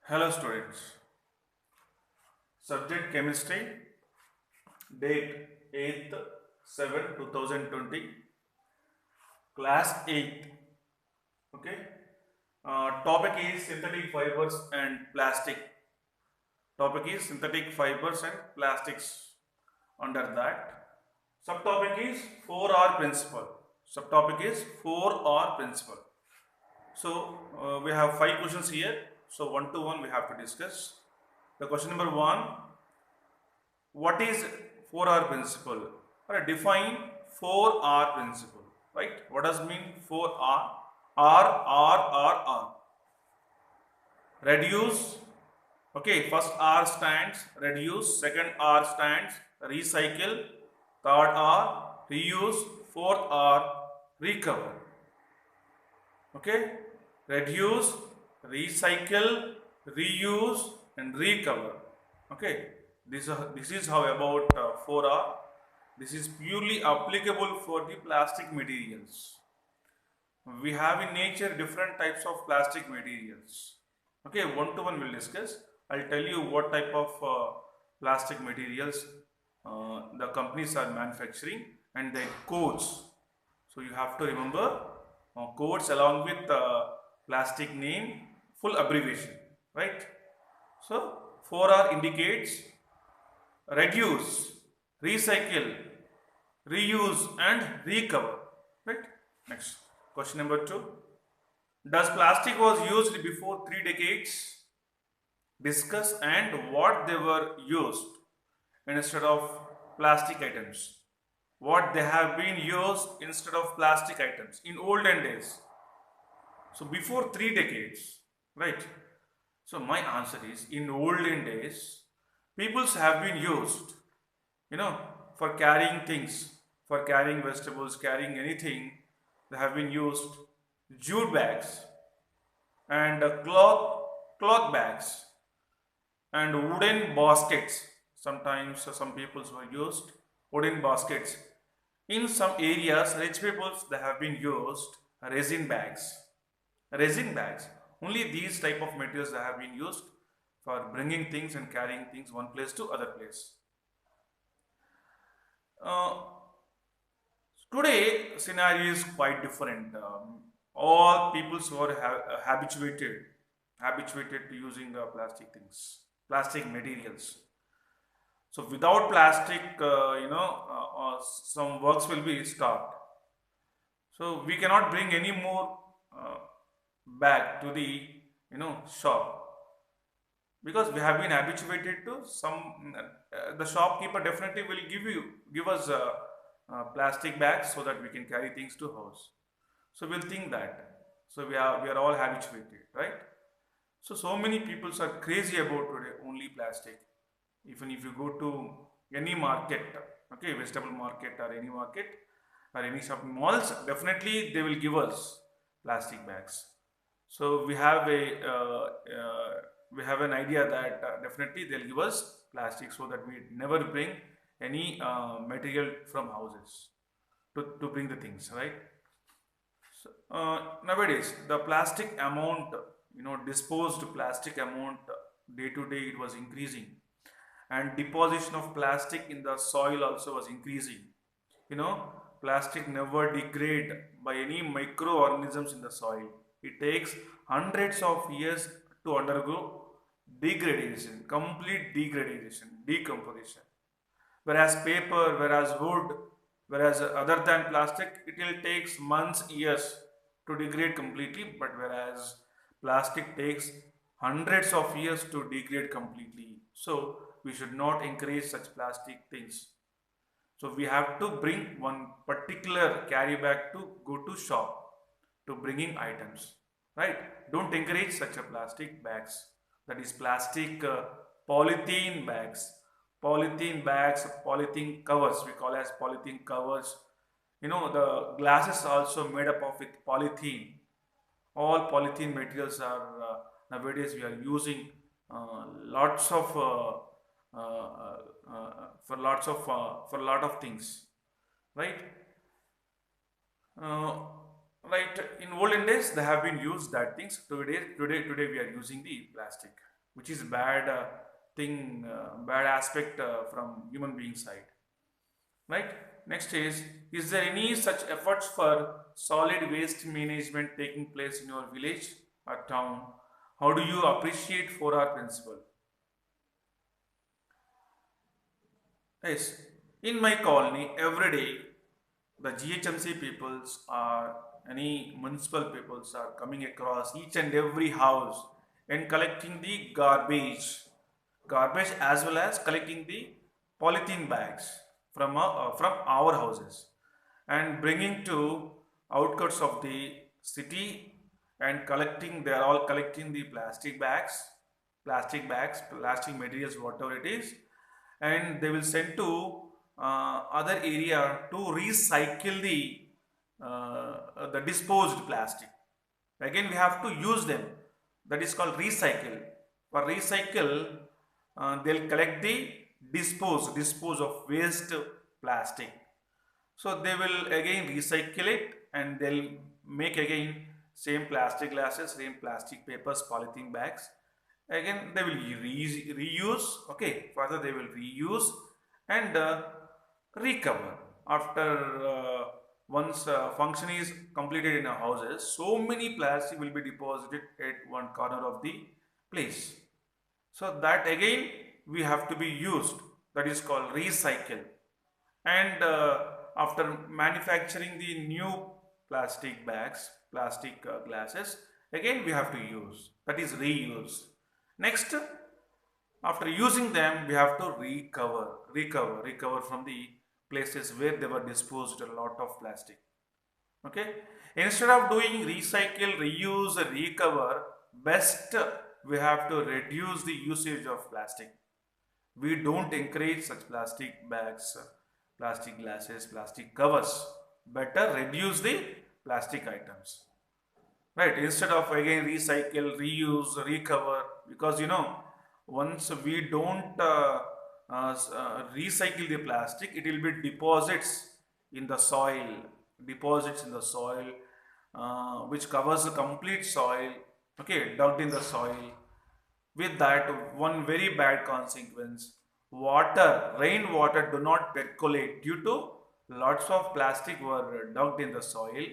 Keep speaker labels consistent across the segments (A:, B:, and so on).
A: Hello students. Subject chemistry. Date 8th 7 2020. Class 8th. Okay. Topic is synthetic fibers and plastic. Topic is synthetic fibers and plastics. Under that, subtopic is 4R principle. Subtopic is 4R principle. So we have 5 questions here. So one to one we have to discuss. The question number 1. What is 4R principle? Or define 4R principle, right? What does mean 4R? R. Reduce. Okay, first R stands reduce, second R stands recycle, third R reuse, fourth R recover. Okay, reduce, recycle, reuse, and recover. Okay, this is how about 4R. This is purely applicable for the plastic materials. We have in nature different types of plastic materials. Okay, one to one we'll discuss. I'll tell you what type of plastic materials the companies are manufacturing and their codes. So you have to remember codes along with plastic name, full abbreviation, right? So 4R indicates reduce, recycle, reuse and recover, right? Next, question number 2. Does plastic was used before 3 decades? Discuss and what they were used instead of plastic items. What they have been used instead of plastic items in olden days. So before 3 decades, right? So my answer is in olden days, peoples have been used, for carrying things, for carrying vegetables, carrying anything. They have been used jute bags and cloth bags and wooden baskets. Sometimes some peoples were used wooden baskets. In some areas, rich peoples they have been used resin bags. Resin bags. Only these type of materials that have been used for bringing things and carrying things one place to other place. Uh, Today scenario is quite different. All peoples were habituated to using plastic things, plastic materials. So without plastic, some works will be stopped. So we cannot bring any more uh, bag to the shop because we have been habituated to some. The shopkeeper definitely will give us plastic bags so that we can carry things to house. So we'll think that. So we are all habituated, right? So many people are crazy about today only plastic. Even if you go to any market, okay, vegetable market or any market or any shopping malls, definitely they will give us plastic bags. So we have an idea that definitely they'll give us plastic so that we never bring any material from houses to bring the things, right? So, nowadays the plastic amount, disposed plastic amount day to day it was increasing, and deposition of plastic in the soil also was increasing. You know, plastic never degrade by any microorganisms in the soil. It takes hundreds of years to undergo degradation, complete degradation, decomposition. Whereas paper, whereas wood, whereas other than plastic, it will takes months, years to degrade completely. But whereas plastic takes hundreds of years to degrade completely. So we should not encourage such plastic things. So we have to bring one particular carry bag to go to shop to bringing items, right? Don't encourage such a plastic bags. That is plastic polythene bags, polythene covers. We call as polythene covers. The glasses are also made up of with polythene. All polythene materials are nowadays we are using lots of for a lot of things, right? uh, right, in olden days they have been used that things. Today we are using the plastic. which is bad thing, bad aspect from human being side, right? Next is there any such efforts for solid waste management taking place in your village or town? How do you appreciate 4R principle? Yes, in my colony, every day the GHMC peoples or any municipal peoples are coming across each and every house and collecting the garbage as well as collecting the polythene bags from our houses and bringing to outskirts of the city and collecting. They are all collecting the plastic materials, whatever it is, and they will send to other area to recycle the disposed plastic. Again, we have to use them. That is called recycle. For recycle, they'll collect the dispose of waste plastic. So they will again recycle it and they'll make again same plastic glasses, same plastic papers, polythene bags. Again they will reuse. Okay, further they will reuse and recover after once function is completed in our houses. So many plastic will be deposited at one corner of the place. So that again we have to be used. That is called recycle. And after manufacturing the new plastic bags, plastic glasses, again we have to use. That is reuse. Next, after using them, we have to recover from the places where they were disposed a lot of plastic. Okay, instead of doing recycle, reuse, recover, best we have to reduce the usage of plastic. We don't encourage such plastic bags, plastic glasses, plastic covers. Better reduce the plastic items. Right, instead of again recycle, reuse, recover, because once we don't recycle the plastic, it will be deposits in the soil, which covers the complete soil, okay, dug in the soil. With that, one very bad consequence, rainwater do not percolate due to lots of plastic were dug in the soil,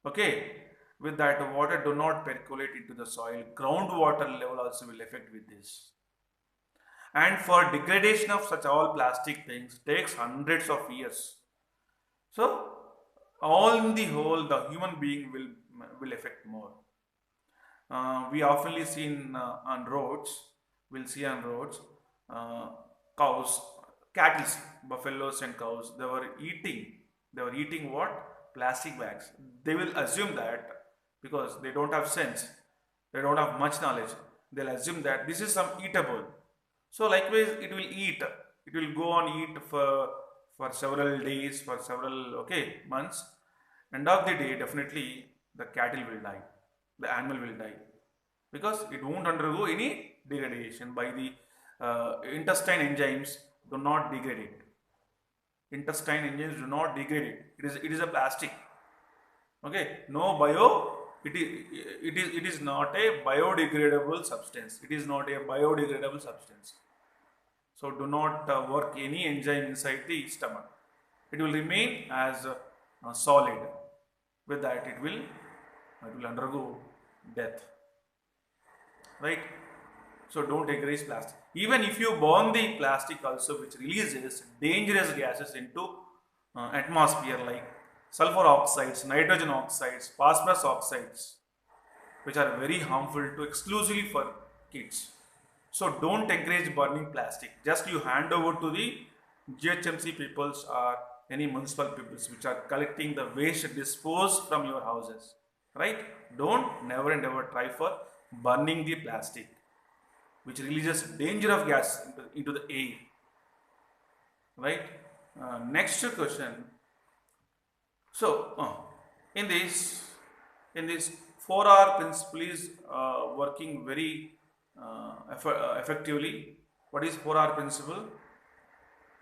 A: okay. With that, water do not percolate into the soil. Groundwater level also will affect with this. And for degradation of such all plastic things takes hundreds of years. So, all in the whole, the human being will affect more. We oftenly see on roads, we'll see on roads, cows, cattle, buffaloes and cows, they were eating what? Plastic bags. They will assume that because they don't have sense, they don't have much knowledge, they'll assume that this is some eatable. So likewise it will go on eat for several days, for several months. End of the day, definitely the cattle will die, the animal will die, because it won't undergo any degradation by the intestine enzymes do not degrade it. Intestine enzymes do not degrade it. It is a plastic. Okay, no it is not a biodegradable substance. It is not a biodegradable substance. So do not work any enzyme inside the stomach. It will remain as solid. With that, it will undergo death. Right? So don't encourage plastic. Even if you burn the plastic also, which releases dangerous gases into atmosphere like sulfur oxides, nitrogen oxides, phosphorus oxides, which are very harmful to exclusively for kids. So don't encourage burning plastic. Just you hand over to the GHMC peoples or any municipal peoples which are collecting the waste disposed from your houses. Right? Don't never and ever try for burning the plastic, which releases danger of gas into the air. Right? Next question. So, in this 4R principle is working very effectively. What is 4R principle?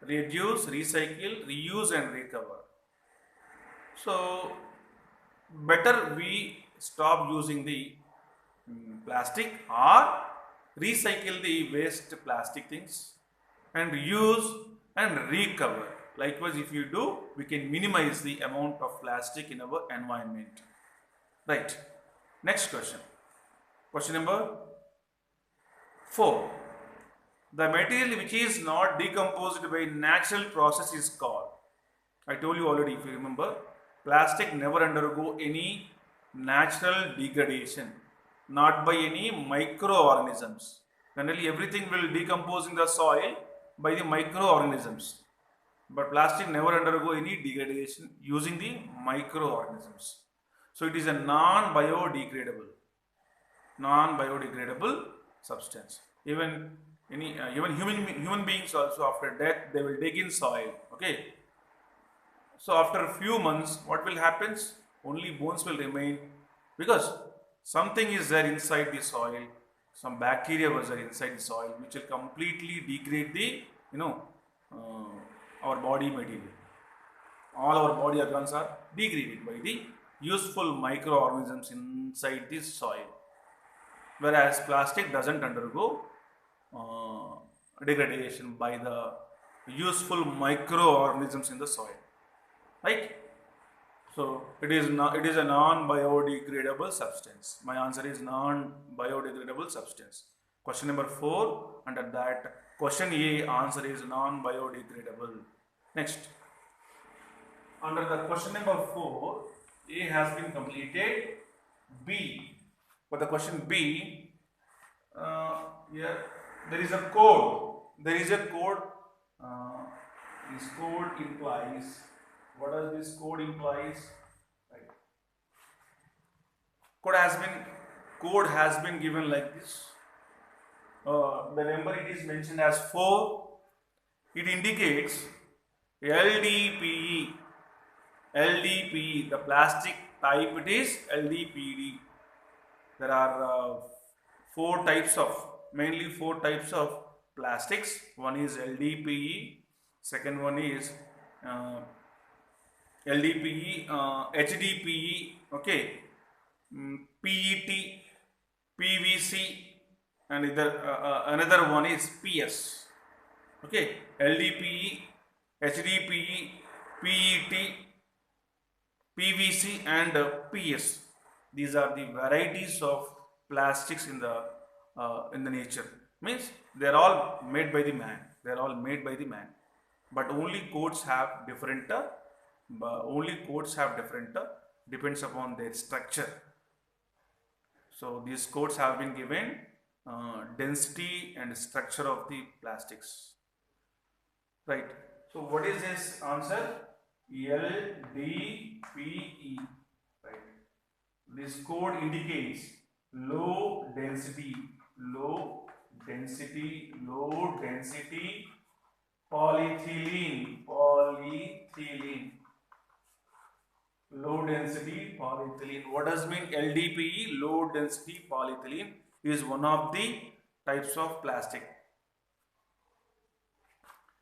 A: Reduce, recycle, reuse and recover. So, better we stop using the plastic, or recycle the waste plastic things and reuse and recover. Likewise, if you do, we can minimize the amount of plastic in our environment. Right. Next question. Question number 4. The material which is not decomposed by natural process is called. I told you already, if you remember, plastic never undergo any natural degradation, not by any microorganisms. Generally, everything will decompose in the soil by the microorganisms, but plastic never undergo any degradation using the microorganisms. So it is a non-biodegradable substance. Even human beings also, after death, they will dig in soil. Okay. So after a few months, what will happen? Only bones will remain, because something is there inside the soil. Some bacteria was there inside the soil, which will completely degrade the our body material. All our body organs are degraded by the useful microorganisms inside the soil, whereas plastic doesn't undergo degradation by the useful microorganisms in the soil, right? So it is a non-biodegradable substance. My answer is non-biodegradable substance. Question number 4, under that question A, answer is non-biodegradable. Next, under the question number 4, A has been completed. B, for the question B, here there is a code. There is a code. This code implies. What does this code implies? Right. Code has been given like this. The number it is mentioned as 4. It indicates LDPE. LDPE, the plastic type, it is LDPE. There are mainly four types of plastics. One is LDPE, second one is LDPE, HDPE, okay, PET, PVC, and another one is PS. Okay, LDPE, HDPE, PET, PVC, and PS. These are the varieties of plastics in the nature. Means they are all made by the man. They are all made by the man. But only codes have different. Depends upon their structure. So these codes have been given density and structure of the plastics. Right. So what is this answer? LDPE. Right. This code indicates low density polyethylene. Low density polyethylene. What does mean LDPE? Low density polyethylene is one of the types of plastic.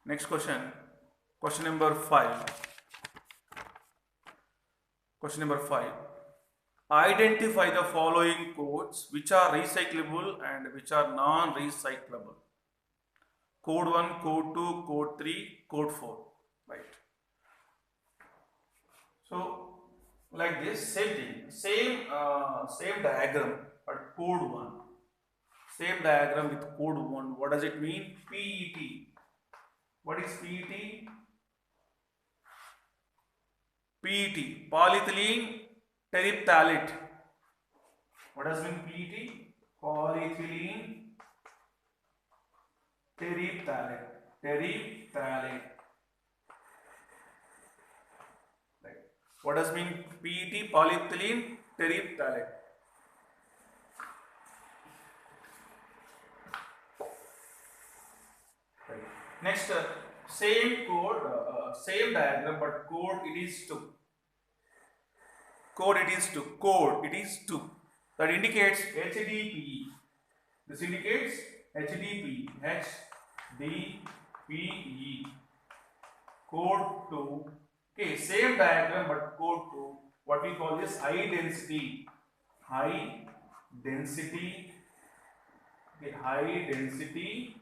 A: Next question. Question number 5. Question number 5. Identify the following codes which are recyclable and which are non-recyclable. Code 1, code 2, code 3, code 4. Right. So like this, same thing, same diagram, but code 1. Same diagram with code 1. What does it mean? PET. What is PET? PET, polyethylene terephthalate. What does mean PET? Polyethylene terephthalate. Right. What does mean PET? Polyethylene terephthalate. Right. Next, same code, same diagram, but code it is 2. Code it is 2. That indicates HDPE. This indicates HDPE. HDPE. Code 2. Okay, same diagram but code 2. What we call this high density. Okay, high density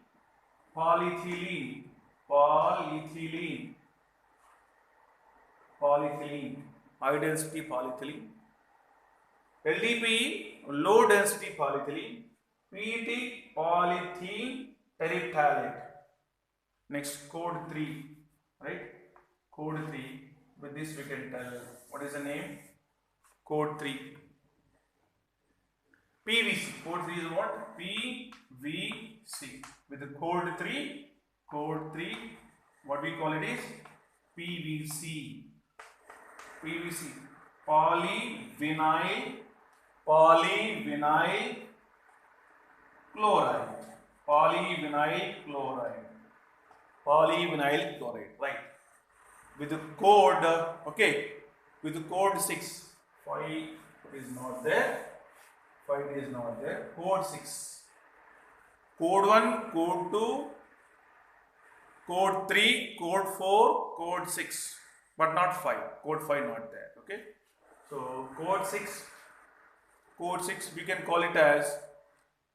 A: polyethylene. Polyethylene. Polyethylene. High density polyethylene. LDPE, low density polyethylene. PET, polyethylene terephthalate. Next, code 3, right? Code 3. With this we can tell what is the name? Code 3. PVC. Code 3 is what? PVC. With the code 3, what we call it is PVC. PVC. Polyvinyl chloride. Polyvinyl chloride. Right. With the code, okay, with the code 6. 5 is not there. 5 is not there. Code 6. Code 1, code 2, code 3, code 4, code 6. But not 5. Code 5 not there. Okay. So code 6 we can call it as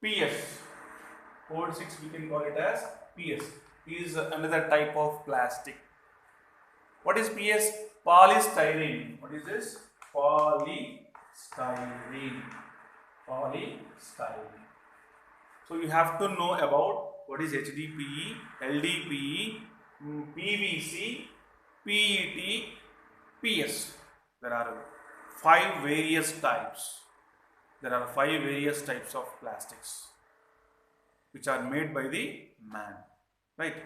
A: PS. Code 6 we can call it as PS. Is another type of plastic. What is PS? Polystyrene. What is this? Polystyrene. So you have to know about what is HDPE, LDPE, PVC, PET, PS. There are 5 various types. There are 5 various types of plastics which are made by the man. Right?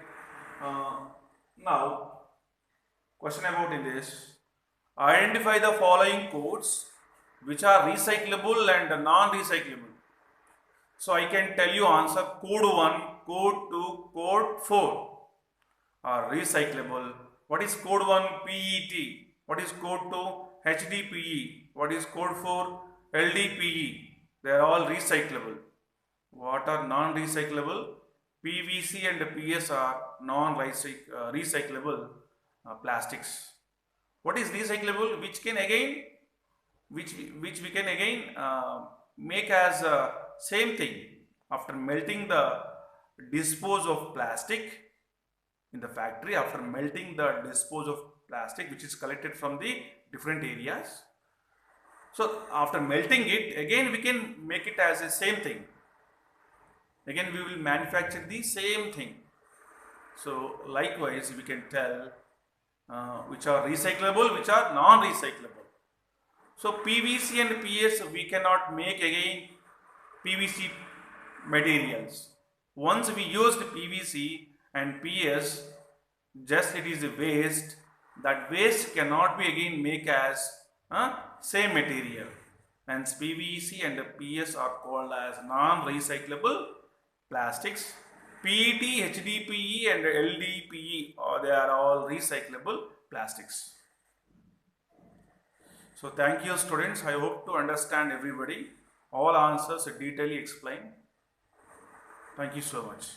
A: Now, question about in this. Identify the following codes which are recyclable and non-recyclable. So I can tell you answer. Code 1, code 2, code 4 are recyclable. What is code 1? PET. What is code 2? HDPE. What is code 4? LDPE. They are all recyclable. What are non-recyclable? PVC and PS are non-recyclable plastics. What is recyclable? Which can again, which we can again make as same thing after melting the dispose of plastic in the factory. After melting the dispose of plastic which is collected from the different areas. So after melting it, again we can make it as a same thing. Again we will manufacture the same thing. So likewise we can tell which are recyclable, which are non-recyclable. So PVC and PS we cannot make again PVC materials. Once we used PVC and PS, just it is a waste. That waste cannot be again make as same material. Hence PVC and PS are called as non-recyclable plastics. PET, HDPE and LDPE, they are all recyclable plastics. So thank you students. I hope to understand everybody. All answers are detailedly explained. Thank you so much.